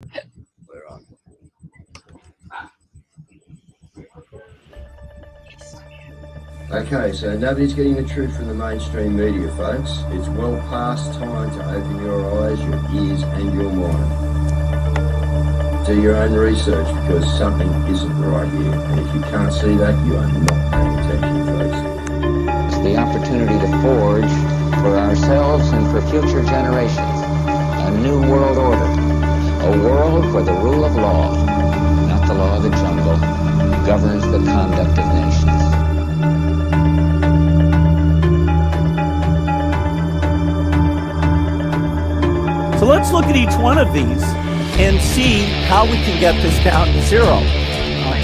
We're on. Okay, so nobody's getting the truth from the mainstream media, folks. It's well past time to open your eyes, your ears, and your mind. Do your own research because something isn't right here. And if you can't see that, you are not paying attention, folks. It's the opportunity to forge for ourselves and for future generations a new world order. A world where the rule of law, not the law of the jungle, governs the conduct of nations. So let's look at each one of these and see how we can get this down to zero.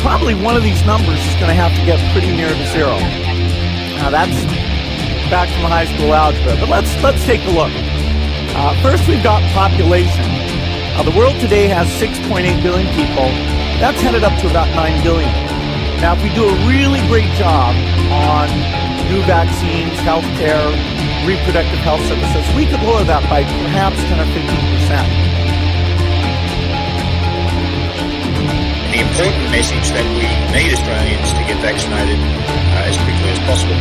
Probably one of these numbers is going to have to get pretty near to zero. Now that's back from high school algebra, but let's take a look. First, we've got population. The world today has 6.8 billion people. That's headed up to about 9 billion. Now, if we do a really great job on new vaccines, healthcare, reproductive health services, we could lower that by perhaps 10 or 15%. The important message that we need Australians to get vaccinated as quickly as possible.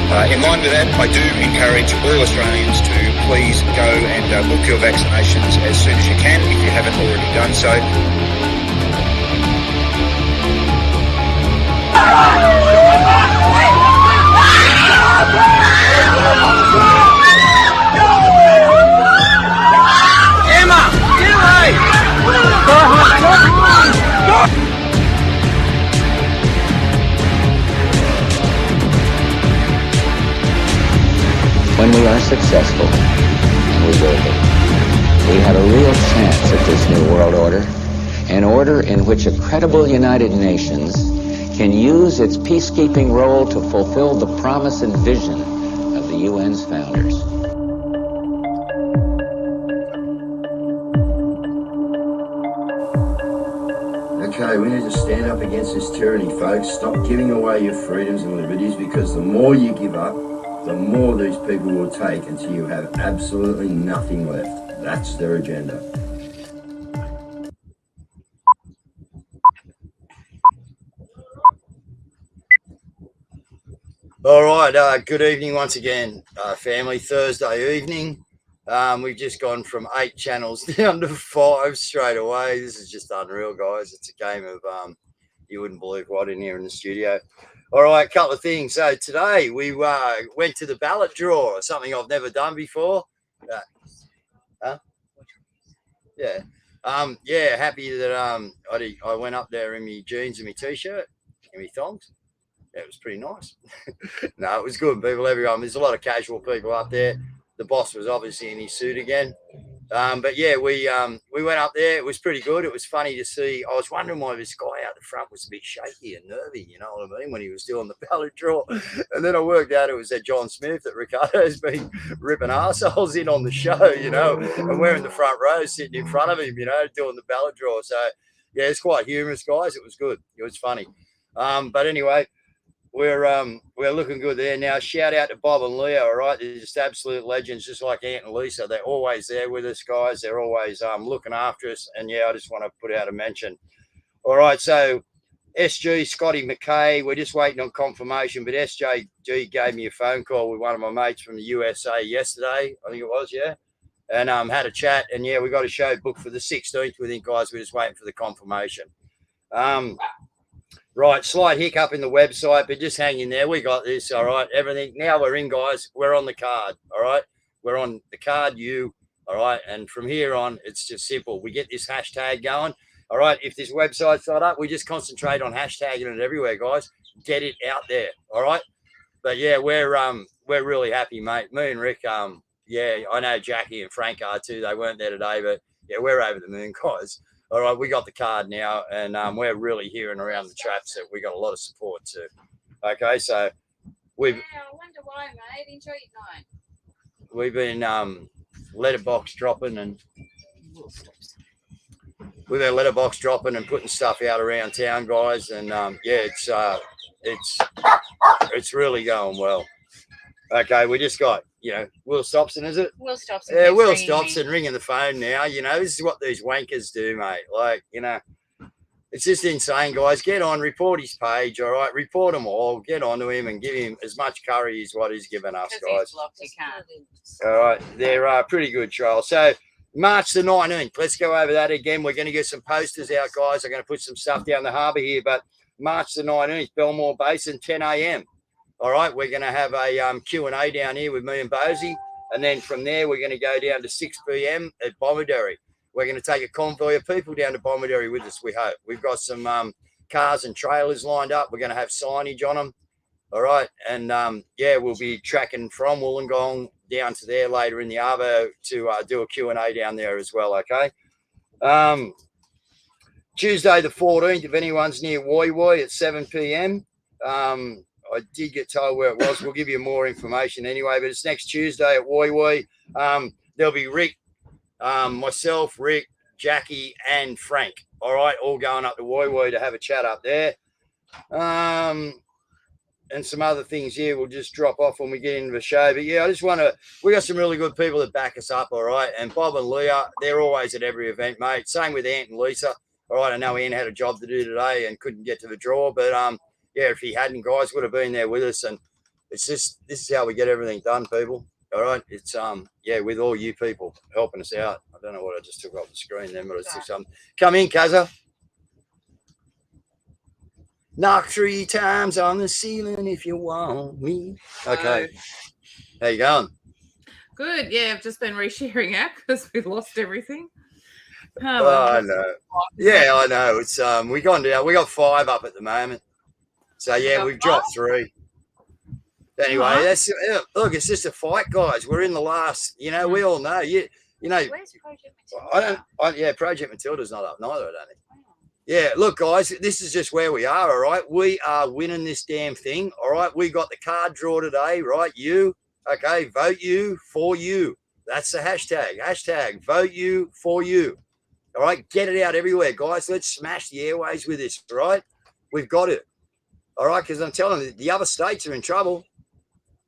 In line with that, I do encourage all Australians to please go and book your vaccinations as soon as you can if you haven't already done so. Emma, get away! When we are successful, and we will be, we have a real chance at this new world order, an order in which a credible United Nations can use its peacekeeping role to fulfill the promise and vision of the UN's founders. Okay, we need to stand up against this tyranny, folks. Stop giving away your freedoms and liberties, because the more you give up, the more these people will take until you have absolutely nothing left. That's their agenda. All right, good evening once again, family. Thursday evening. We've just gone from 8 channels down to 5 straight away. This is just unreal, guys. It's a game of you wouldn't believe what in here in the studio. All right, a couple of things. So today we went to the ballot draw, something I've never done before. Yeah. Yeah, happy that I went up there in my jeans and my t-shirt and my thongs. Yeah, it was pretty nice. No, it was good. People, everyone. There's a lot of casual people up there. The boss was obviously in his suit again. But yeah, we went up there. It was pretty good. It was funny to see. I was wondering why this guy out the front was a bit shaky and nervy, you know what I mean, when he was doing the ballot draw. And then I worked out it was that John Smith that Ricardo's been ripping arseholes in on the show, you know, and we're in the front row sitting in front of him, you know, doing the ballot draw. So yeah, it's quite humorous, guys. It was good. It was funny. But anyway, we're looking good there now. Shout out to Bob and Leo. All right, they're just absolute legends, just like Ant and Lisa. They're always there with us, guys. They're always looking after us. And yeah, I just want to put out a mention. All right, so SG Scotty McKay, we're just waiting on confirmation, but SJG gave me a phone call with one of my mates from the USA yesterday, I think it was, yeah, and had a chat, and yeah, we got a show booked for the 16th. We think, guys, we're just waiting for the confirmation. Right, slight hiccup in the website, but just hang in there. We got this, all right, everything. Now we're in, guys. We're on the card, all right? We're on the card, all right? And from here on, it's just simple. We get this hashtag going, all right? If this website's not up, we just concentrate on hashtagging it everywhere, guys. Get it out there, all right? But, yeah, we're really happy, mate. Me and Rick, yeah, I know Jackie and Frank are too. They weren't there today, but, yeah, we're over the moon, guys. All right, we got the card now, and we're really hearing around the traps that we got a lot of support too. Okay, so we've. Yeah, I wonder why, mate. Enjoy your night. We've been letterbox dropping, and we've been letterbox dropping and putting stuff out around town, guys, and yeah, it's really going well. Okay, we just got Will Stopson, is it? Will Stopson. Yeah, keeps Will ringing me. Stopson ringing the phone now. This is what these wankers do, mate. Like, it's just insane, guys. Get on, report his page, all right? Report them all. Get on to him and give him as much curry as what he's given us, guys. He's blocked, you can't. All right, they're pretty good trials. So March the 19th, let's go over that again. We're going to get some posters out, guys. I'm going to put some stuff down the harbour here, but March the 19th, Belmore Basin, 10 a.m. All right, we're going to have a Q&A down here with me and Bosie, and then from there we're going to go down to 6 p.m. at Bomaderry. We're going to take a convoy of people down to Bomaderry with us, we hope. We've got some cars and trailers lined up. We're going to have signage on them. All right. And, we'll be tracking from Wollongong down to there later in the Arvo to do a Q&A down there as well, okay? Tuesday the 14th, if anyone's near Woy Woy at 7 p.m. I did get told where it was. We'll give you more information anyway, but it's next Tuesday at Woy Woy. There'll be Rick, myself, Rick, Jackie, and Frank. All right, all going up to Woy Woy to have a chat up there. And some other things here we'll just drop off when we get into the show. But yeah, we got some really good people that back us up, all right? And Bob and Leah, they're always at every event, mate. Same with Ant and Lisa. All right, I know Ian had a job to do today and couldn't get to the draw, but if he hadn't, guys would have been there with us. And it's just, this is how we get everything done, people. All right, it's with all you people helping us out. I don't know what I just took off the screen then, but it's just come in, Cazza. Knock 3 times on the ceiling if you want me. Okay. How you going? Good. Yeah, I've just been resharing out because we lost everything. I know. Yeah, I know. It's we gone down. We got 5 up at the moment. So yeah, we've dropped 3. Anyway, that's look. It's just a fight, guys. We're in the last. We all know. Where's Project Matilda? Project Matilda's not up neither. I don't think. Yeah, look, guys, this is just where we are, all right? We are winning this damn thing, all right? We got the card draw today, right? You, okay, vote you for you. That's the hashtag. Hashtag vote you for you. All right, get it out everywhere, guys. Let's smash the airways with this, right? We've got it, all right? Because I'm telling you, the other states are in trouble,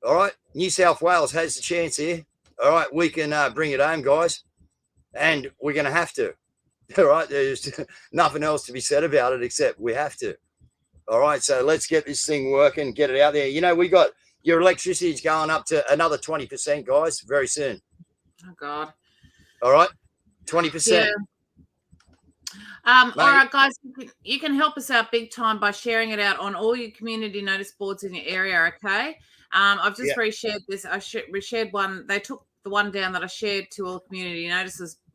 all right? New South Wales has the chance here, all right? We can bring it home, guys, and we're going to have to. All right, there's nothing else to be said about it except we have to. All right, so let's get this thing working, get it out there. We got your electricity's going up to another 20%, guys, very soon. Oh, God. All right, 20%. Yeah. All right, guys, you can help us out big time by sharing it out on all your community notice boards in your area, okay? I've just reshared this. I reshared one. They took the one down that I shared to all community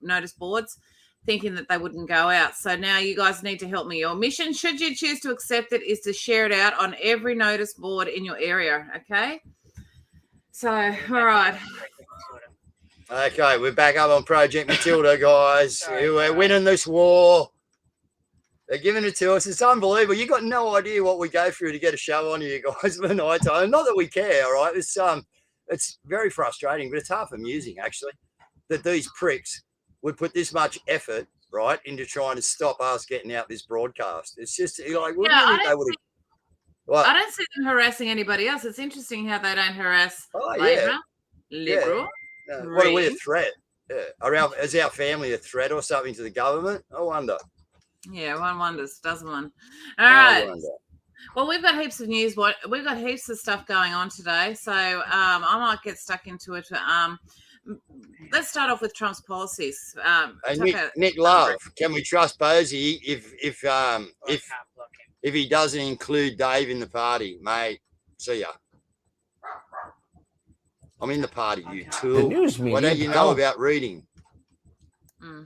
notice boards, thinking that they wouldn't go out. So now you guys need to help me. Your mission, should you choose to accept it, is to share it out on every notice board in your area, okay? So, all right. Okay, we're back up on Project Matilda, guys. We're winning this war. They're giving it to us. It's unbelievable. You got no idea what we go through to get a show on you guys for the night time. Not that we care, all right? It's very frustrating, but it's half amusing, actually, that these pricks would put this much effort, right, into trying to stop us getting out this broadcast. It's just like, I don't see them harassing anybody else. It's interesting how they don't harass Labor, Liberal. Yeah. What are we, a threat? Yeah. Is our family a threat or something to the government? I wonder. Yeah, one wonders, doesn't one? All right. Well, we've got heaps of news. We've got heaps of stuff going on today, so I might get stuck into it. Let's start off with Trump's policies. Nick Love, can we trust Bosie if he doesn't include Dave in the party, mate? See ya. I'm in the party, you tool. The news media. What do you know about reading? All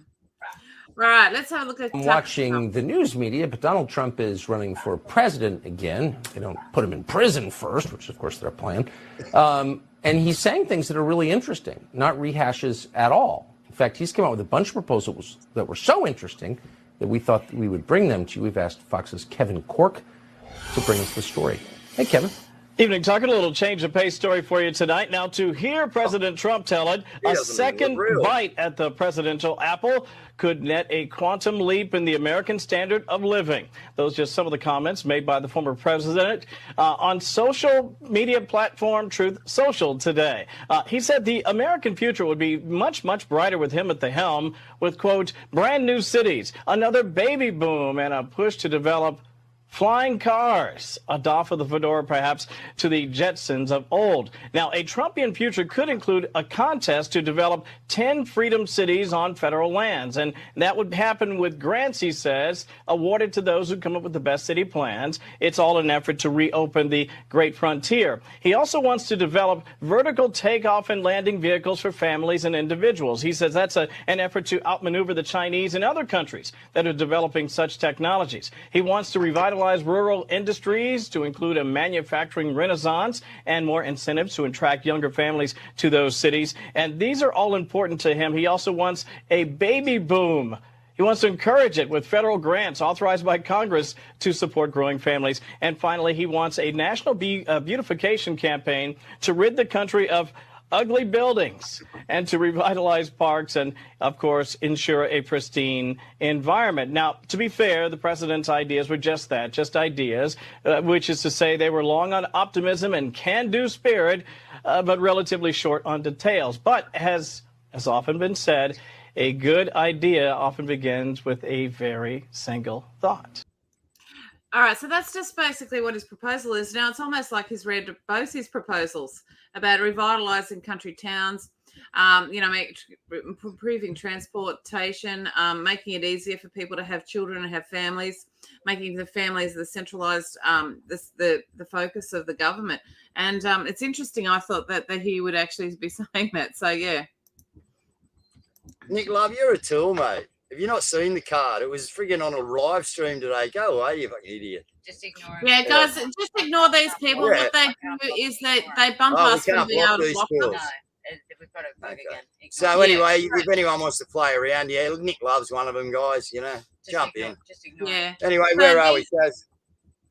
right, let's have a look at. I'm watching the news media, but Donald Trump is running for president again. They don't put him in prison first, which of course they're playing. And he's saying things that are really interesting, not rehashes at all. In fact, he's come out with a bunch of proposals that were so interesting that we thought we would bring them to you. We've asked Fox's Kevin Cork to bring us the story. Hey, Kevin. Evening, Tucker. A little change of pace story for you tonight. Now, to hear President Trump tell it, a second bite at the presidential apple could net a quantum leap in the American standard of living. Those just some of the comments made by the former president on social media platform Truth Social today. He said the American future would be much, much brighter with him at the helm, with, quote, brand new cities, another baby boom, and a push to develop flying cars, a doff of the fedora perhaps to the Jetsons of old. Now, a Trumpian future could include a contest to develop 10 freedom cities on federal lands. And that would happen with grants, he says, awarded to those who come up with the best city plans. It's all an effort to reopen the great frontier. He also wants to develop vertical takeoff and landing vehicles for families and individuals. He says that's an effort to outmaneuver the Chinese and other countries that are developing such technologies. He wants to revitalize rural industries to include a manufacturing renaissance and more incentives to attract younger families to those cities. And these are all important to him. He also wants a baby boom. He wants to encourage it with federal grants authorized by Congress to support growing families. And finally, he wants a national beautification campaign to rid the country of ugly buildings and to revitalize parks and, of course, ensure a pristine environment. Now, to be fair, the president's ideas were just that, just ideas, which is to say they were long on optimism and can-do spirit, but relatively short on details. But as has often been said, a good idea often begins with a very single thought. All right, so that's just basically what his proposal is. Now, it's almost like he's read both his proposals about revitalising country towns, improving transportation, making it easier for people to have children and have families, making the families the centralised, the focus of the government. And it's interesting, I thought, that he would actually be saying that. So, yeah. Nick Love, you're a tool, mate. Have you not seen the card? It was frigging on a live stream today. Go away, you fucking idiot. Just ignore it. Yeah, guys, just ignore these people. Yeah. What they do is they bump us from being able to block them. No, we've got to vote again. So anyway, if anyone wants to play around, yeah, Nick Love's one of them, guys, jump in. Just ignore Yeah. it. Anyway, where are we, Cazz?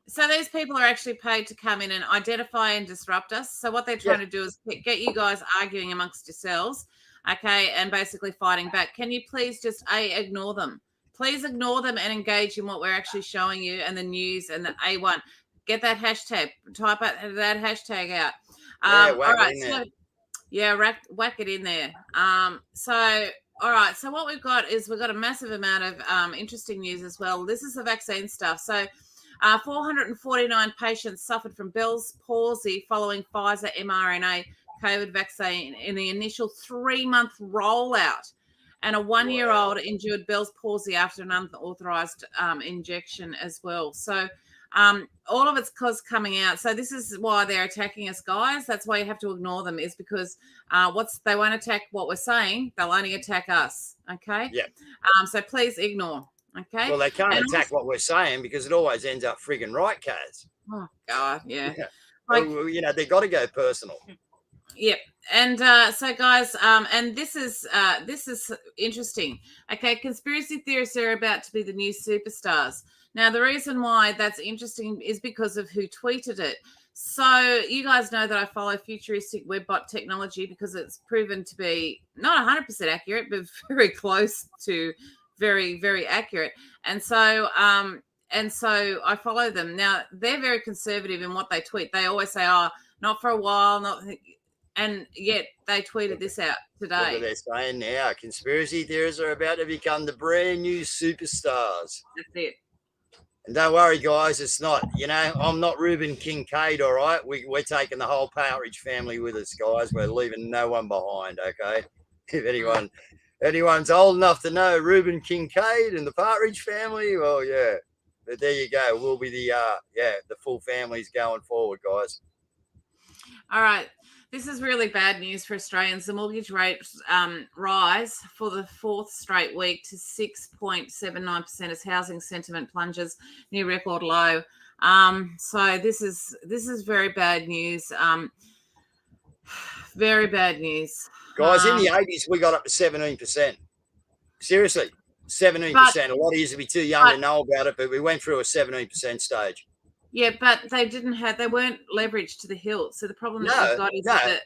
So these people are actually paid to come in and identify and disrupt us. So what they're trying to do is get you guys arguing amongst yourselves, okay, and basically fighting back. Can you please just ignore them? Please ignore them and engage in what we're actually showing you and the news and the A1. Get that hashtag. Type that hashtag out. Whack all right. it in there. Whack it in there. All right. So what we've got is we've got a massive amount of interesting news as well. This is the vaccine stuff. So 449 patients suffered from Bell's palsy following Pfizer mRNA COVID vaccine in the initial 3-month rollout. And a 1-year-old endured Bell's palsy after an unauthorized injection as well. So all of it's coming out. So this is why they're attacking us, guys. That's why you have to ignore them, is because they won't attack what we're saying. They'll only attack us. Okay. Yeah. So please ignore. Okay. Well, they can't attack what we're saying because it always ends up frigging right, Cazz. Oh God, yeah. Well, they got to go personal. Yep. And so, guys, and this is interesting. Okay, conspiracy theorists are about to be the new superstars. Now, the reason why that's interesting is because of who tweeted it. So you guys know that I follow futuristic webbot technology because it's proven to be not 100% accurate, but very close to very, very accurate. And so I follow them. Now, they're very conservative in what they tweet. They always say, "Oh, not for a while, not." And yet they tweeted this out today. What they're saying now, conspiracy theorists are about to become the brand new superstars. That's it. And don't worry, guys, it's not, I'm not Reuben Kincaid, all right? We're taking the whole Partridge family with us, guys. We're leaving no one behind, okay? If anyone's old enough to know Reuben Kincaid and the Partridge family, well, yeah. But there you go. We'll be the full families going forward, guys. All right. This is really bad news for Australians. The mortgage rates rise for the 4th straight week to 6.79% as housing sentiment plunges near record low. So this is very bad news. Very bad news. Guys, in the 80s, we got up to 17%. Seriously, 17%. A lot of you to be too young to know about it, but we went through a 17% stage. Yeah, but they weren't leveraged to the hilt. So the problem that you've got is that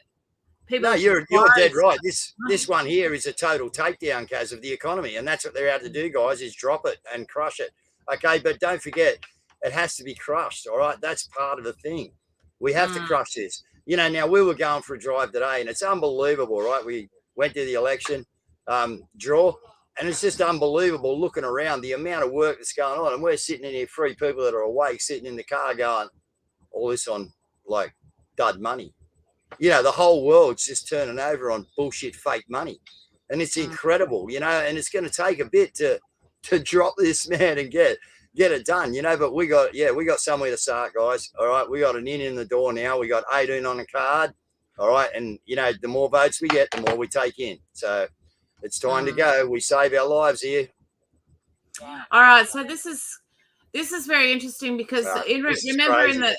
people. No, you're dead right. This one here is a total takedown, Caz, of the economy, and that's what they're out to do, guys, is drop it and crush it. Okay, but don't forget, it has to be crushed. All right, that's part of the thing. We have to crush this. You know, now we were going for a drive today, and it's unbelievable, right? We went to the election draw, and it's just unbelievable looking around the amount of work that's going on, and we're sitting in here, 3 people that are awake, sitting in the car going, all this on like dud money. You know, the whole world's just turning over on bullshit fake money, and it's incredible, you know, and it's going to take a bit to drop this, man, and get it done, you know. But we got somewhere to start, guys. All right, we got an in the door now. We got 18 on the card. All right, and you know, the more votes we get, the more we take in. So it's time to go. We save our lives here. All right, so this is very interesting because remember in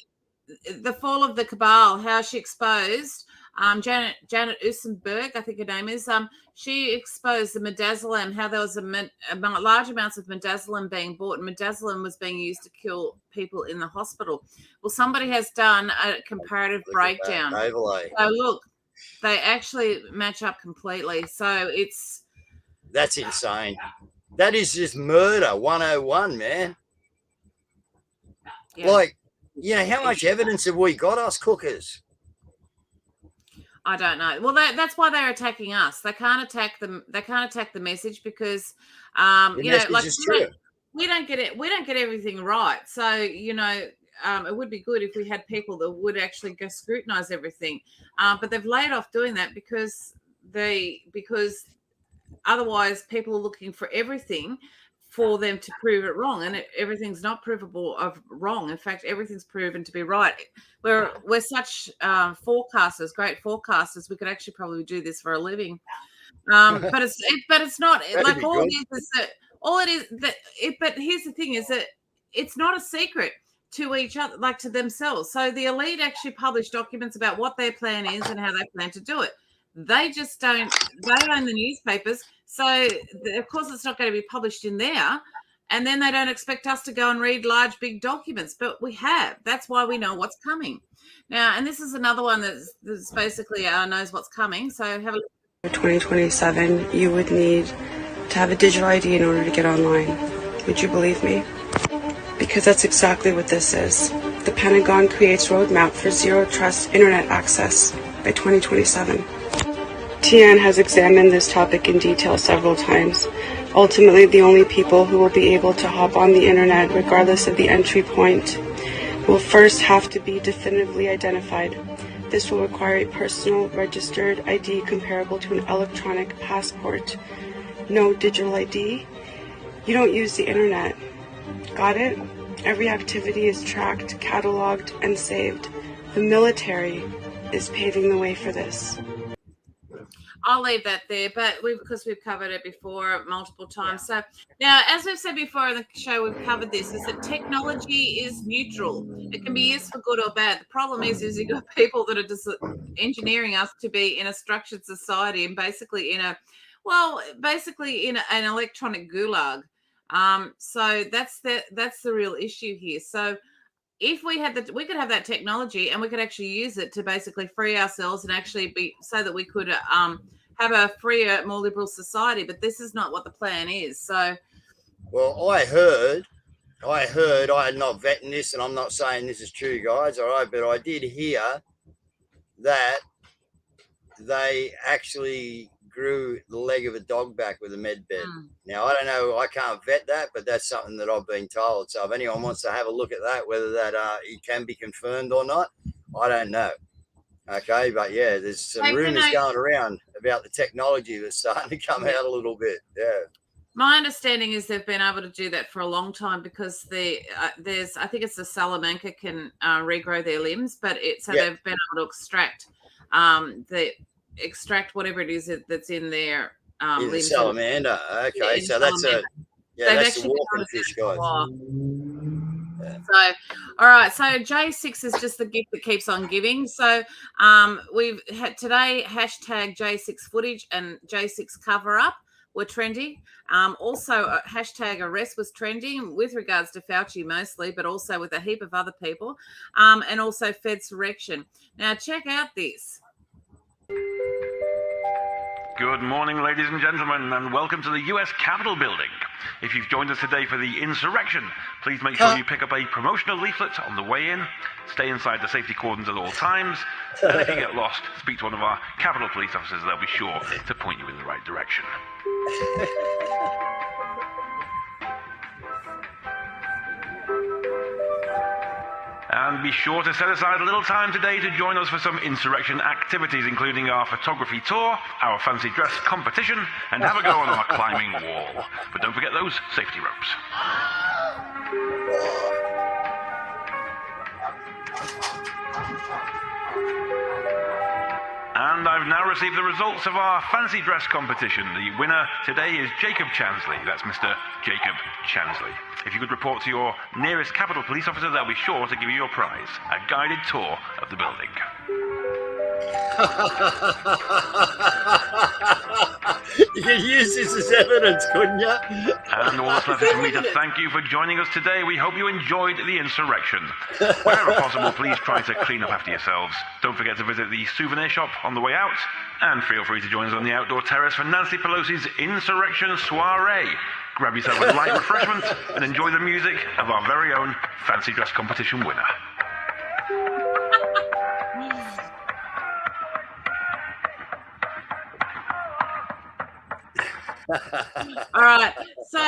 the fall of the cabal, how she exposed Janet Usenberg, I think her name is. She exposed the midazolam, how there was large amounts of midazolam being bought, and midazolam was being used to kill people in the hospital. Well, somebody has done a comparative breakdown. So look, they actually match up completely. So that's insane. That is just murder 101, man. Yeah. Like, you know, how much evidence have we got, us cookers? I don't know. Well, that's why they're attacking us. They can't attack them. They can't attack the message because, you know, like we don't get it. We don't get everything right. So, you know, it would be good if we had people that would actually go scrutinize everything. But they've laid off doing that because otherwise people are looking for everything for them to prove it wrong, and everything's not provable of wrong. In fact, everything's proven to be right. We're such forecasters, great forecasters. We could actually probably do this for a living, but it's not like all it is that all it is that it. But here's the thing: is that it's not a secret to each other, like to themselves. So the elite actually publish documents about what their plan is and how they plan to do it. They just don't. They own the newspapers. So, of course, it's not going to be published in there. And then they don't expect us to go and read large, big documents. But we have. That's why we know what's coming. Now, and this is another one that's basically knows what's coming. So have a look. For 2027, you would need to have a digital ID in order to get online. Would you believe me? Because that's exactly what this is. The Pentagon creates roadmap for zero trust internet access by 2027. TN has examined this topic in detail several times. Ultimately, the only people who will be able to hop on the internet, regardless of the entry point, will first have to be definitively identified. This will require a personal registered ID comparable to an electronic passport. No digital ID. You don't use the internet. Got it? Every activity is tracked, cataloged, and saved. The military is paving the way for this. I'll leave that there, but because we've covered it before multiple times. So now, as we've said before in the show, we've covered this, is that technology is neutral. It can be used for good or bad. The problem is you've got people that are just engineering us to be in a structured society and basically in an electronic gulag. So that's the real issue here. So if we could have that technology and we could actually use it to basically free ourselves and actually be so that we could have a freer, more liberal society. But this is not what the plan is. So, well, I heard, I'm not vetting this, and I'm not saying this is true, guys. All right, but I did hear that they actually grew the leg of a dog back with a med bed. Now, I don't know, I can't vet that, but that's something that I've been told. So if anyone wants to have a look at that, whether that it can be confirmed or not, I don't know. Okay, but yeah, there's some rumors going around about the technology that's starting to come out a little bit. Yeah. My understanding is they've been able to do that for a long time because I think it's the Salamanca can regrow their limbs, but they've been able to extract whatever it is that's in their limbs. Salamander. Okay, so that's that's the walking fish, guys. So, all right. So J6 is just the gift that keeps on giving. So we've had today hashtag J6 footage and J6 cover up. were trending. Also, hashtag arrest was trending with regards to Fauci mostly, but also with a heap of other people, and also Fedsurrection. Now, check out this. Good morning, ladies and gentlemen, and welcome to the U.S. Capitol building. If you've joined us today for the insurrection, please make sure you pick up a promotional leaflet on the way in, stay inside the safety cordons at all times, and if you get lost, speak to one of our Capitol police officers. They'll be sure to point you in the right direction. And be sure to set aside a little time today to join us for some insurrection activities, including our photography tour, our fancy dress competition, and have a go on our climbing wall. But don't forget those safety ropes. And I've now received the results of our fancy dress competition. The winner today is Jacob Chansley. That's Mr. Jacob Chansley. If you could report to your nearest Capitol Police officer, they'll be sure to give you your prize, a guided tour of the building. You could use this as evidence, couldn't you? And all that's left is for me to thank you for joining us today. We hope you enjoyed the insurrection. Wherever possible, please try to clean up after yourselves. Don't forget to visit the souvenir shop on the way out. And feel free to join us on the outdoor terrace for Nancy Pelosi's Insurrection Soiree. Grab yourself a light refreshment and enjoy the music of our very own fancy dress competition winner. All right. So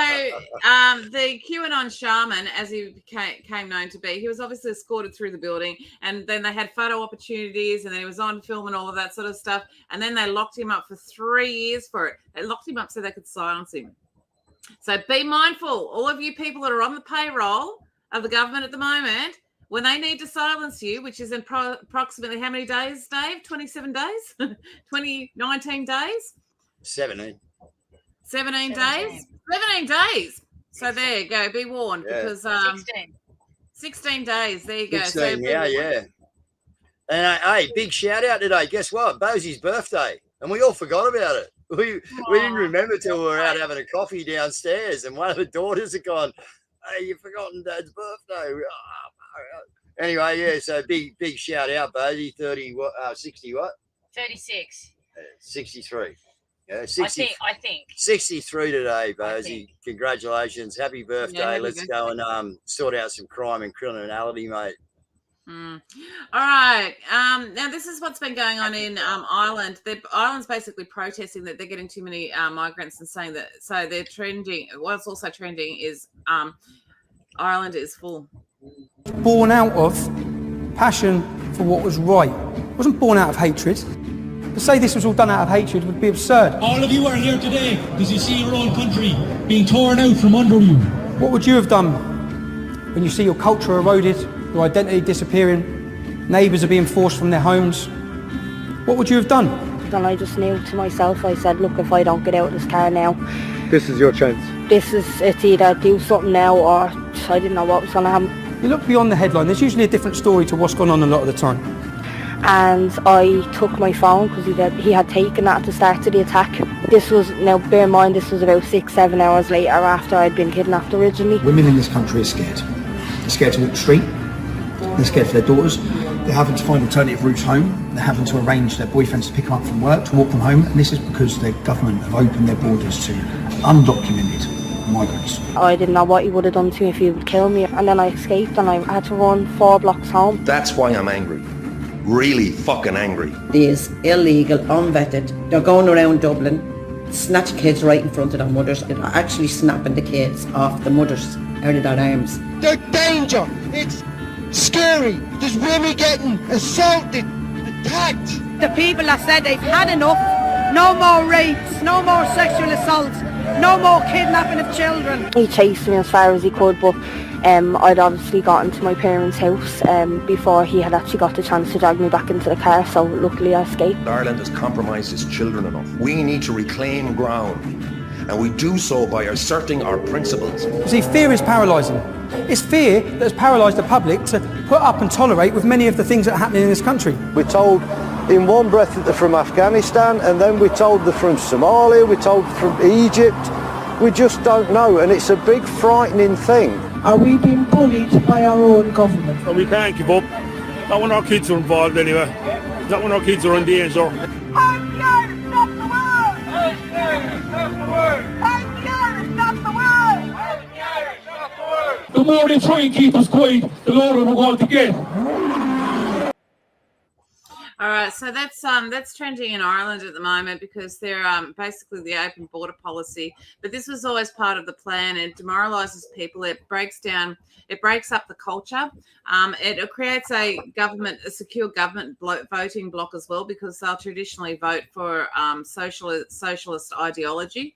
the QAnon shaman, as he became known to be, he was obviously escorted through the building, and then they had photo opportunities, and then he was on film and all of that sort of stuff. And then they locked him up for 3 years for it. They locked him up so they could silence him. So be mindful, all of you people that are on the payroll of the government at the moment, when they need to silence you, which is in approximately how many days, Dave? 27 days? 19 days? 17. 17 days? 17 days. So there you go. Be warned, because 16 days. There you go. 16, yeah. And hey, big shout out today. Guess what? Bosie's birthday. And we all forgot about it. We didn't remember till we were out having a coffee downstairs, and one of the daughters had gone, "Hey, you've forgotten Dad's birthday." Anyway, yeah, so big shout out, Bosie. 60 what? 36. 63. Yeah, 60, I think 63 today, Bosie. Congratulations. Happy birthday. Yeah, Let's go and sort out some crime and criminality, mate. All right. Now, this is what's been going on in Ireland. Ireland's basically protesting that they're getting too many migrants, and saying that, so they're trending. What's also trending is Ireland is full. Born out of passion for what was right. It wasn't born out of hatred. To say this was all done out of hatred would be absurd. All of you are here today because you see your own country being torn out from under you. What would you have done when you see your culture eroded, your identity disappearing, neighbours are being forced from their homes? What would you have done? Then I just knew to myself, I said, look, if I don't get out of this car now, this is your chance. It's either do something now, or I didn't know what was going to happen. You look beyond the headline. There's usually a different story to what's gone on a lot of the time. And I took my phone because he had taken that at the start of the attack. This was, now bear in mind, this was about 6-7 hours later after I'd been kidnapped originally. Women in this country are scared. They're scared to walk the street. They're scared for their daughters. They're having to find alternative routes home. They're having to arrange their boyfriends to pick them up from work, to walk them home. And this is because the government have opened their borders to undocumented migrants. I didn't know what he would have done to me if he would kill me. And then I escaped and I had to run 4 blocks home. That's why I'm angry. Really fucking angry. These illegal, unvetted, they're going around Dublin, snatching kids right in front of their mothers. They're actually snapping the kids off the mothers out of their arms. They're danger. It's scary. There's women getting assaulted, attacked. The people have said they've had enough. No more rapes, no more sexual assaults, no more kidnapping of children. He chased me as far as he could, but I'd obviously gotten to my parents' house before he had actually got the chance to drag me back into the car, so luckily I escaped. Ireland has compromised its children enough. We need to reclaim ground, and we do so by asserting our principles. See, fear is paralysing. It's fear that has paralysed the public to put up and tolerate with many of the things that are happening in this country. We're told in one breath that they're from Afghanistan, and then we're told they're from Somalia, we're told from Egypt. We just don't know, and it's a big frightening thing. Are we being bullied by our own government? Well, we can't give up. Not when our kids are involved anyway. Not when our kids are in danger. I'm here to stop the world! I'm here to stop the world! I'm here to stop the world! I'm here to stop the world! The more they try and keep us quiet, the louder we're going to get. All right, so that's trending in Ireland at the moment because they're basically the open border policy. But this was always part of the plan. It demoralises people. It breaks up the culture. It creates a secure government voting bloc as well because they'll traditionally vote for socialist ideology.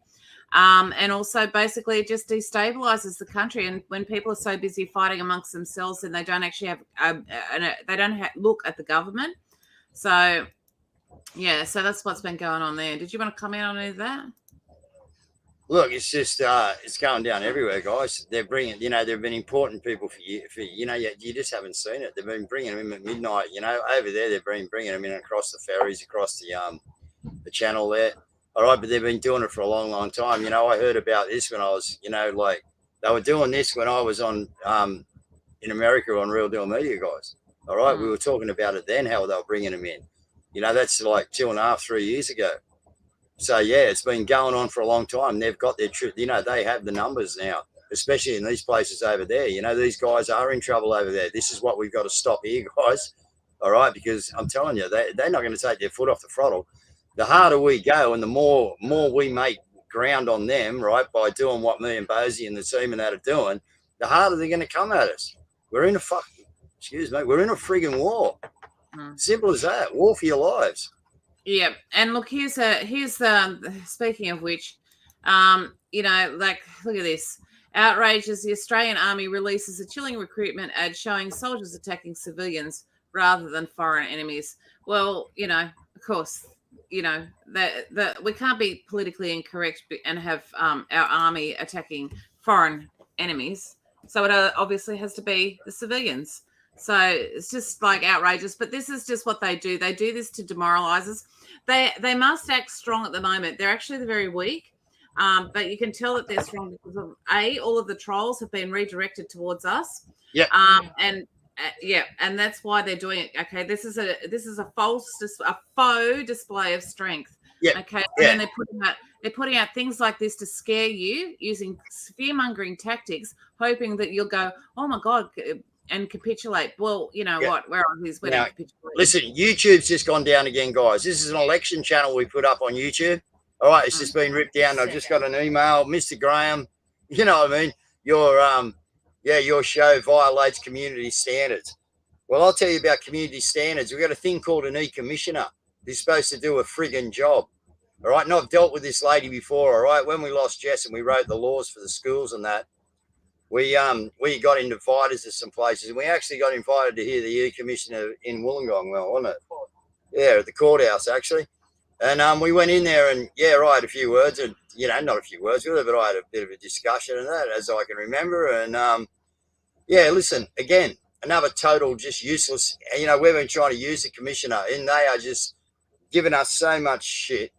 And also basically it just destabilizes the country. And when people are so busy fighting amongst themselves, then they don't actually have look at the government. So, yeah, so that's what's been going on there. Did you want to comment on any of that? Look, it's just it's going down everywhere, guys. They're bringing, they've been important people for you just haven't seen it. They've been bringing them in at midnight. Over there they've been bringing them in across the ferries, across the channel there. All right, but they've been doing it for a long, long time. I heard about this when I was, they were doing this when I was on in America on Real Deal Media, guys. All right, we were talking about it then, how they were bringing them in. That's like 2.5, 3 years ago. So, yeah, it's been going on for a long time. They've got their truth. They have the numbers now, especially in these places over there. These guys are in trouble over there. This is what we've got to stop here, guys. All right, because I'm telling you, they're not going to take their foot off the throttle. The harder we go and the more we make ground on them, right, by doing what me and Bosie and the team and that are doing, the harder they're going to come at us. We're in a frigging war. Simple as that. War for your lives. Yeah, and look, here's speaking of which, look at this. Outrages, the Australian Army releases a chilling recruitment ad showing soldiers attacking civilians rather than foreign enemies. Well, of course, that we can't be politically incorrect and have our army attacking foreign enemies. So it obviously has to be the civilians. So it's just like outrageous, but this is just what they do. They do this to demoralize us. They must act strong at the moment. They're actually very weak, but you can tell that they're strong because of all of the trolls have been redirected towards us. Yeah. And that's why they're doing it. Okay, this is a faux display of strength. Yeah. Okay, and then they're putting out things like this to scare you using fear-mongering tactics, hoping that you'll go, oh my God, and capitulate. Well, what? Where are these? Now, listen, YouTube's just gone down again, guys. This is an election channel we put up on YouTube. All right, it's just been ripped down. I've just got an email, Mr. Graham. You know what I mean? Your show violates community standards. Well, I'll tell you about community standards. We've got a thing called an e-commissioner. He's supposed to do a friggin' job. All right, and I've dealt with this lady before. All right, when we lost Jess and we wrote the laws for the schools and that, we got invited to some places, and we actually got invited to hear the e-commissioner in Wollongong, wasn't it? Yeah, at the courthouse actually. And we went in there and I had a few words, and not a few words, but I had a bit of a discussion and that, as I can remember. And listen, again, another total just useless. We've been trying to use the commissioner, and they are just giving us so much shit.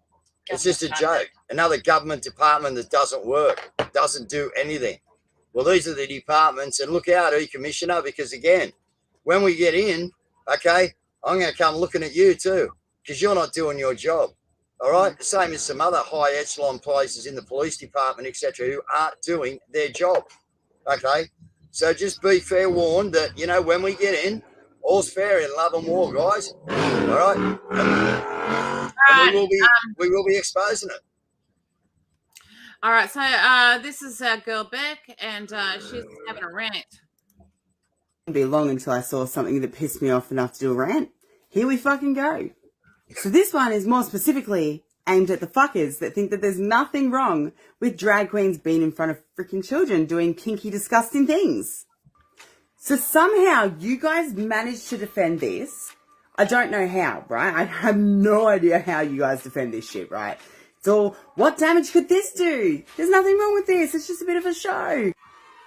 It's just a joke. Another government department that doesn't work, doesn't do anything. Well, these are the departments, and look out, e-commissioner, because again, when we get in, okay, I'm going to come looking at you too, because you're not doing your job. All right, the same as some other high echelon places in the police department, etc., who aren't doing their job. Okay, so just be fair warned that when we get in, all's fair in love and war, guys. All right, and we will be exposing it. All right, so this is our girl Beck, and she's having a rant. It'd be long until I saw something that pissed me off enough to do a rant. Here we fucking go. So this one is more specifically aimed at the fuckers that think that there's nothing wrong with drag queens being in front of freaking children doing kinky, disgusting things. So somehow you guys managed to defend this. I don't know how, right? I have no idea how you guys defend this shit, right? So what damage could this do? There's nothing wrong with this. It's just a bit of a show.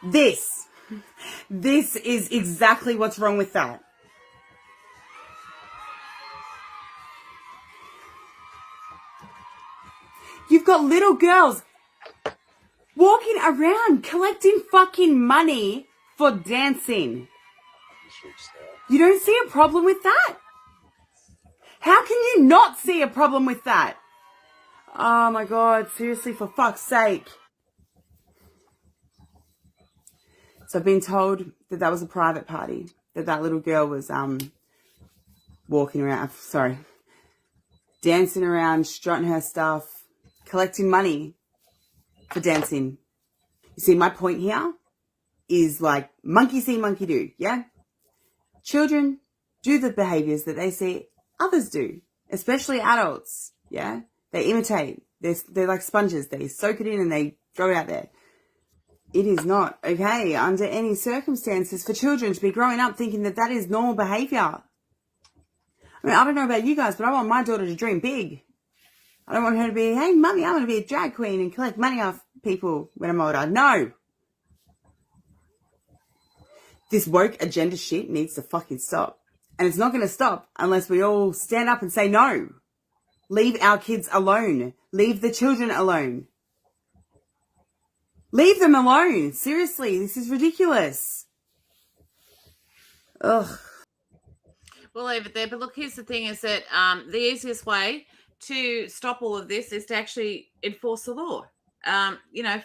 This is exactly what's wrong with that. You've got little girls walking around collecting fucking money for dancing. You don't see a problem with that? How can you not see a problem with that? Oh my God, seriously, for fuck's sake. So I've been told that that was a private party, that little girl was walking around, dancing around, strutting her stuff, collecting money for dancing. You see, my point here is like monkey see, monkey do, yeah? Children do the behaviors that they see others do, especially adults, yeah? They imitate. They're like sponges. They soak it in and they throw it out there. It is not okay under any circumstances for children to be growing up thinking that that is normal behavior. I mean, I don't know about you guys, but I want my daughter to dream big. I don't want her to be, hey, mummy, I want to be a drag queen and collect money off people when I'm older. No. This woke agenda shit needs to fucking stop. And it's not going to stop unless we all stand up and say no. Leave our kids alone. Leave the children alone. Leave them alone. Seriously, this is ridiculous. Ugh. We'll leave it there. But look, here's the thing is that the easiest way to stop all of this is to actually enforce the law,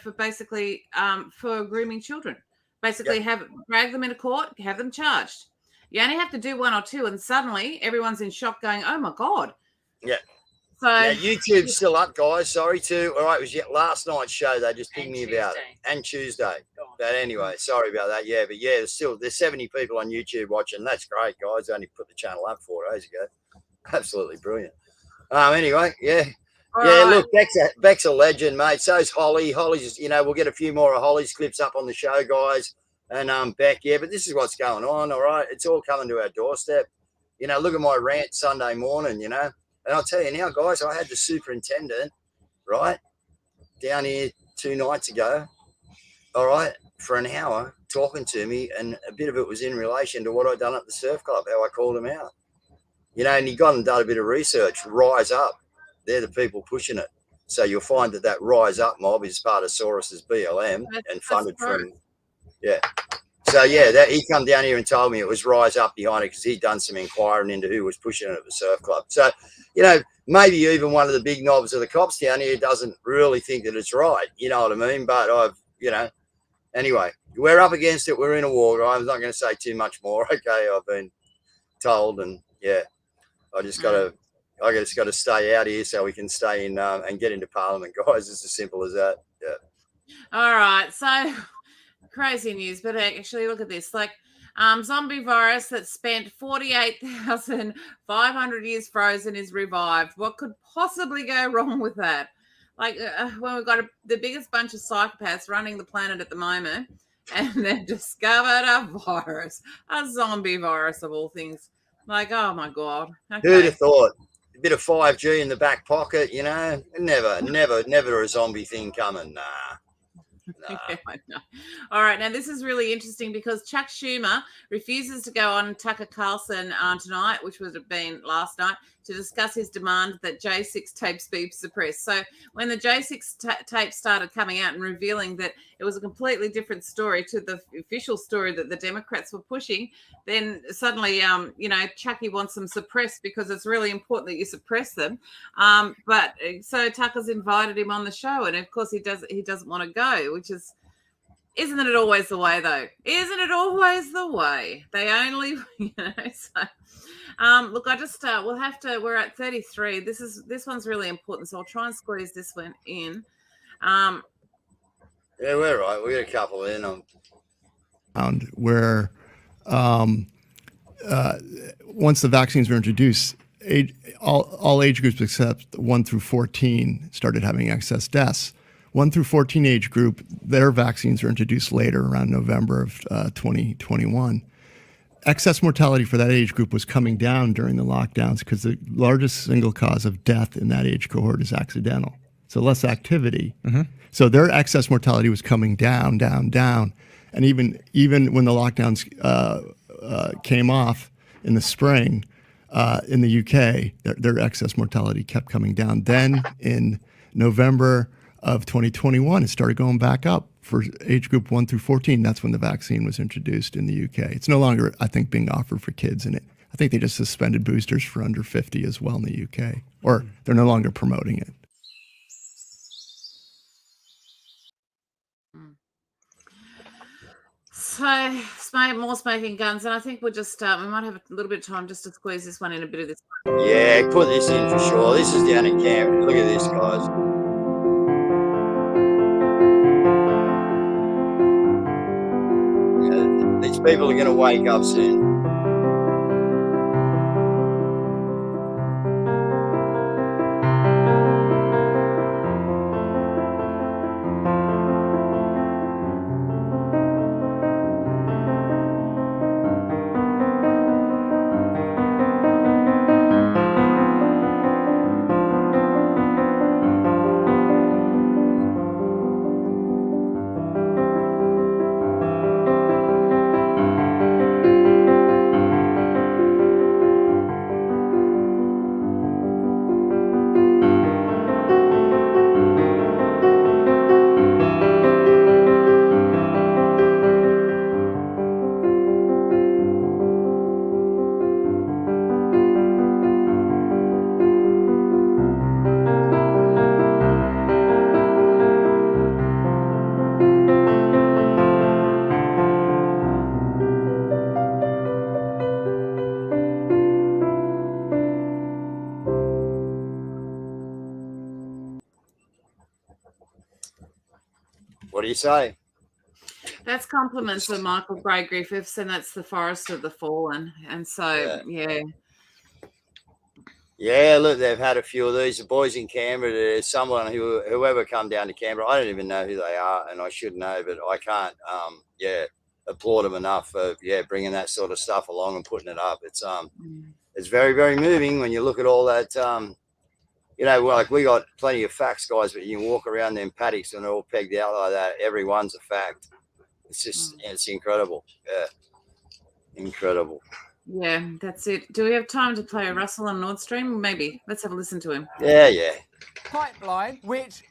for basically for grooming children. Basically drag them into court, have them charged. You only have to do one or two and suddenly everyone's in shock going, oh my God. Yeah. So now, YouTube's still up, guys. Sorry to. All right, it was last night's show. They just pinged me about it. And Tuesday. But anyway, sorry about that. Yeah, but yeah, there's 70 people on YouTube watching. That's great, guys. I only put the channel up 4 days ago. Absolutely brilliant. Anyway, yeah. All yeah, right. look, Beck's a legend, mate. So's Holly. Holly's, we'll get a few more of Holly's clips up on the show, guys. And Beck, yeah, but this is what's going on, all right? It's all coming to our doorstep. Look at my rant Sunday morning, And I'll tell you now, guys, I had the superintendent, right, down here 2 nights ago, all right, for an hour talking to me, and a bit of it was in relation to what I'd done at the surf club, how I called him out. And he got and done a bit of research. Rise Up, they're the people pushing it. So you'll find that Rise Up mob is part of Soros's BLM and funded from, yeah. So, yeah, he come down here and told me it was Rise Up behind it because he'd done some inquiring into who was pushing it at the surf club. So, maybe even one of the big knobs of the cops down here doesn't really think that it's right. You know what I mean? But anyway, we're up against it. We're in a war. I'm not going to say too much more. Okay, I've been told, and yeah, I just got to stay out here so we can stay in and get into Parliament, guys. It's as simple as that. Yeah. All right. So crazy news, but actually look at this. Like zombie virus that spent 48,500 years frozen is revived. What could possibly go wrong with that? Like when we've got the biggest bunch of psychopaths running the planet at the moment, and they've discovered a virus, a zombie virus of all things. Like, oh my God. Okay. Who'd have thought? A bit of 5G in the back pocket, never a zombie thing coming. Nah. Yeah, I know. All right, now this is really interesting because Chuck Schumer refuses to go on Tucker Carlson tonight, which would have been last night, to discuss his demand that J6 tapes be suppressed. So when the J6 tape started coming out and revealing that it was a completely different story to the official story that the Democrats were pushing, then suddenly, Chucky wants them suppressed because it's really important that you suppress them. But so Tucker's invited him on the show, and of course he doesn't want to go, which is, isn't it always the way though? Isn't it always the way? They only, so. Look, I just we're at 33. This one's really important, so I'll try and squeeze this one in. Yeah, we're right. We got a couple in on where once the vaccines were introduced, all age groups except 1 through 14 started having excess deaths. 1 through 14 age group, their vaccines were introduced later, around November of 2021. Excess mortality for that age group was coming down during the lockdowns because the largest single cause of death in that age cohort is accidental. So less activity. Mm-hmm. So their excess mortality was coming down, down, down. And even when the lockdowns came off in the spring in the UK, their excess mortality kept coming down. Then in November of 2021, it started going back up for age group 1 through 14. That's when the vaccine was introduced in the UK. It's no longer, I think, being offered for kids, and I think they just suspended boosters for under 50 as well in the UK, or they're no longer promoting it. So, more smoking guns, and I think we'll just, we might have a little bit of time just to squeeze this one in, a bit of this. Yeah, put this in for sure. This is down in Canberra. Look at this, guys. These people are going to wake up soon. What do you say? That's compliments of Michael Gray Griffiths, and that's the Forest of the Fallen. And so, Yeah, look, they've had a few of these. The boys in Canberra, there's someone whoever come down to Canberra, I don't even know who they are, and I should know, but I can't, applaud them enough for, bringing that sort of stuff along and putting it up. It's very, very moving when you look at all that, like we got plenty of facts, guys, but you can walk around them paddocks and they're all pegged out like that. Everyone's a fact. It's just, it's incredible. Yeah. Incredible. Yeah, that's it. Do we have time to play Russell on Nord Stream? Maybe. Let's have a listen to him. Yeah. Pipeline, which,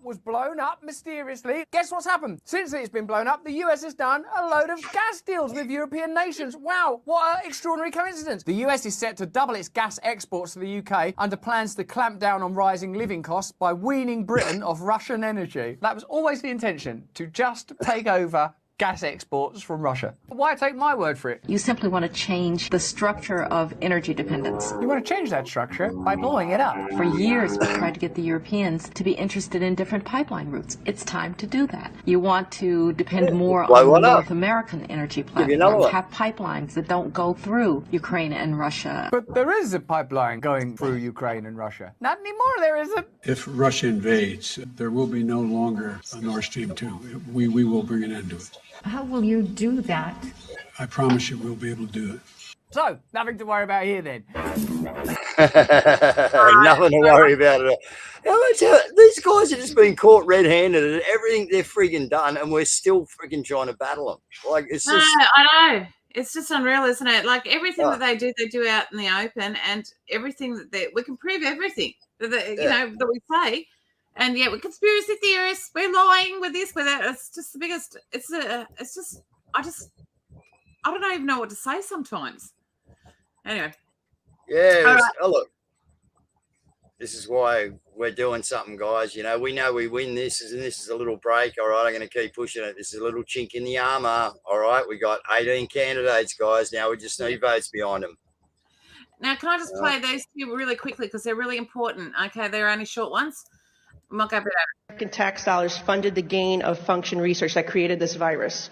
was blown up mysteriously. Guess what's happened? Since it's been blown up, the US has done a load of gas deals with European nations. Wow, what an extraordinary coincidence. The US is set to double its gas exports to the UK under plans to clamp down on rising living costs by weaning Britain off Russian energy. That was always the intention, to just take over gas exports from Russia. Why take my word for it? You simply want to change the structure of energy dependence. You want to change that structure by blowing it up. For years, we tried to get the Europeans to be interested in different pipeline routes. It's time to do that. You want to depend more on the North American energy platforms, have pipelines that don't go through Ukraine and Russia. But there is a pipeline going through Ukraine and Russia. Not anymore, there isn't. If Russia invades, there will be no longer a Nord Stream 2. We will bring an end to it. How will you do that? I promise you we'll be able to do it. So, nothing to worry about here then. Nothing to worry about at all. These guys are just being caught red-handed and everything they're frigging done, and we're still frigging trying to battle them. Like, it's just... I know. It's just unreal, isn't it? Like, everything that they do out in the open, and everything that we can prove everything that that we say. And we're conspiracy theorists. We're lying with this, with that. It's just the biggest. I don't even know what to say sometimes. Anyway. Yeah. Look, this is why we're doing something, guys. We know we win this, and this is a little break. All right, I'm going to keep pushing it. This is a little chink in the armor. All right, we got 18 candidates, guys. Now we just need votes behind them. Now, can I just play these two really quickly because they're really important? Okay, they're only short ones. American tax dollars funded the gain of function research that created this virus.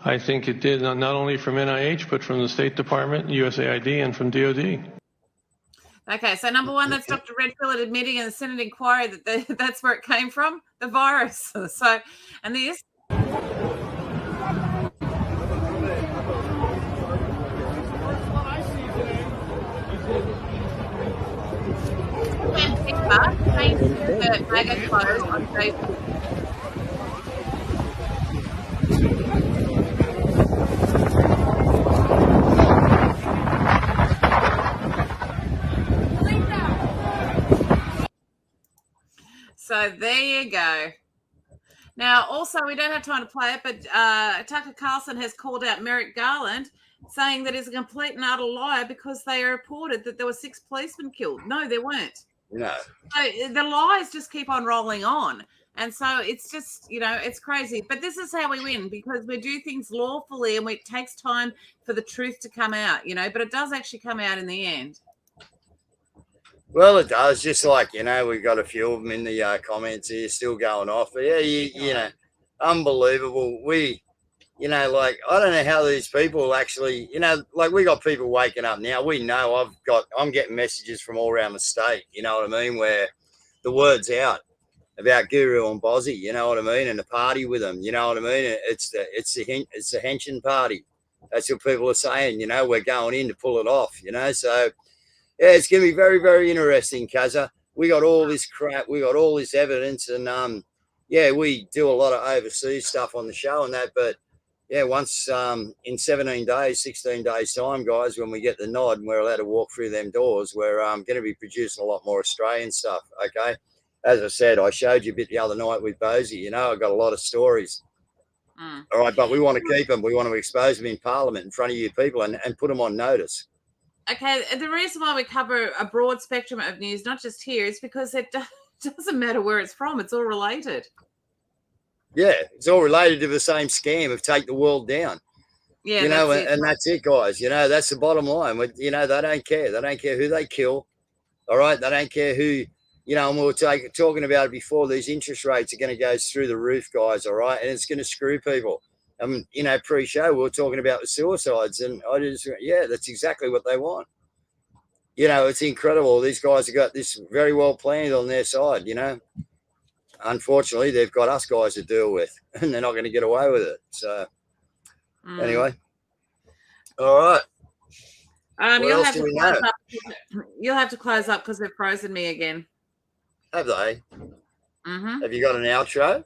I think it did, not only from NIH, but from the State Department, USAID, and from DOD. Okay, so number one, that's Dr. Redfield admitting in the Senate inquiry that that's where it came from, the virus. So, and this. The mega close on Facebook. So So there you go. Now, also, we don't have time to play it, but Tucker Carlson has called out Merrick Garland, saying that he's a complete and utter liar because they reported that there were 6 policemen killed. No, there weren't. No. So the lies just keep on rolling on. And so it's just, it's crazy. But this is how we win, because we do things lawfully and it takes time for the truth to come out, but it does actually come out in the end. Well, it does. Just like, we've got a few of them in the comments here still going off. But yeah, unbelievable. I don't know how these people actually, we got people waking up now. We know I'm getting messages from all around the state, you know what I mean, where the word's out about Guru and Bozzy, you know what I mean, and the party with them, you know what I mean. It's the Henshin party. That's what people are saying, we're going in to pull it off, so. Yeah, it's going to be very, very interesting, Cazza. We got all this crap. We got all this evidence. And, we do a lot of overseas stuff on the show and that. But, once in 17 days, 16 days time, guys, when we get the nod and we're allowed to walk through them doors, we're going to be producing a lot more Australian stuff, okay? As I said, I showed you a bit the other night with Bozy. I've got a lot of stories. All right, but we want to keep them. We want to expose them in Parliament in front of you people and put them on notice. Okay, the reason why we cover a broad spectrum of news, not just here, is because it doesn't matter where it's from. It's all related. Yeah, it's all related to the same scam of take the world down. Yeah, and that's it, guys. That's the bottom line. They don't care. They don't care who they kill. All right, they don't care who. And we were talking about it before. These interest rates are going to go through the roof, guys. All right, and it's going to screw people. Pre-show, we were talking about the suicides, and that's exactly what they want. It's incredible. These guys have got this very well planned on their side, Unfortunately, they've got us guys to deal with, and they're not going to get away with it. So, anyway. All right. You'll have to close up because they've frozen me again. Have they? Mm-hmm. Have you got an outro?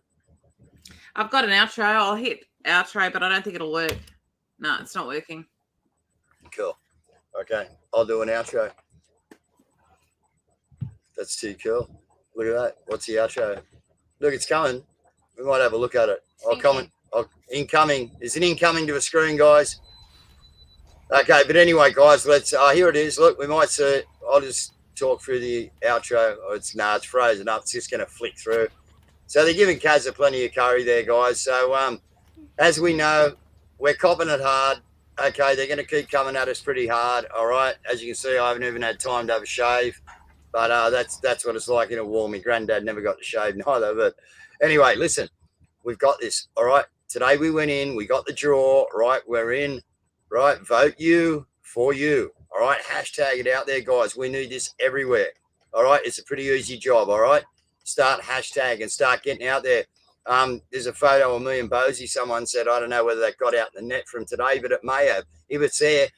I've got an outro. I'll hit outro, but I don't think it'll work. No, it's not working. Cool. Okay, I'll do an outro. That's too cool. Look at that. What's the outro? Look, it's coming. We might have a look at it. Incoming. Is it incoming to a screen, guys? Okay, but anyway, guys, let's. Here it is. Look, we might see it. I'll just talk through the outro. It's frozen up. It's just going to flick through. So they're giving Cazza plenty of curry there, guys. So as we know, we're copping it hard. Okay, they're going to keep coming at us pretty hard. All right. As you can see, I haven't even had time to have a shave. But that's what it's like in a war. My granddad never got to shave neither. But anyway, listen, we've got this. All right. Today we went in. We got the draw. Right. We're in. Right. Vote you for you. All right. Hashtag it out there, guys. We need this everywhere. All right. It's a pretty easy job. All right. Start hashtag and start getting out there. There's a photo of me and Bozy. Someone said, I don't know whether that got out in the net from today, but it may have. If it's there,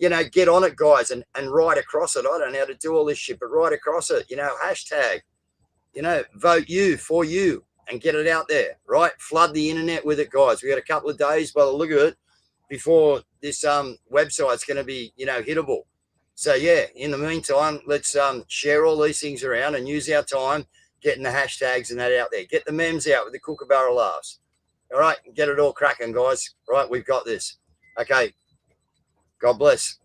get on it, guys, and write across it. I don't know how to do all this shit, but write across it, hashtag, vote you for you and get it out there, right? Flood the internet with it, guys. We got a couple of days by the look of it before this website's going to be, hittable. So, yeah, in the meantime, let's share all these things around and use our time getting the hashtags and that out there. Get the memes out with the kookaburra laughs. All right, get it all cracking, guys. Right, we've got this. Okay, God bless.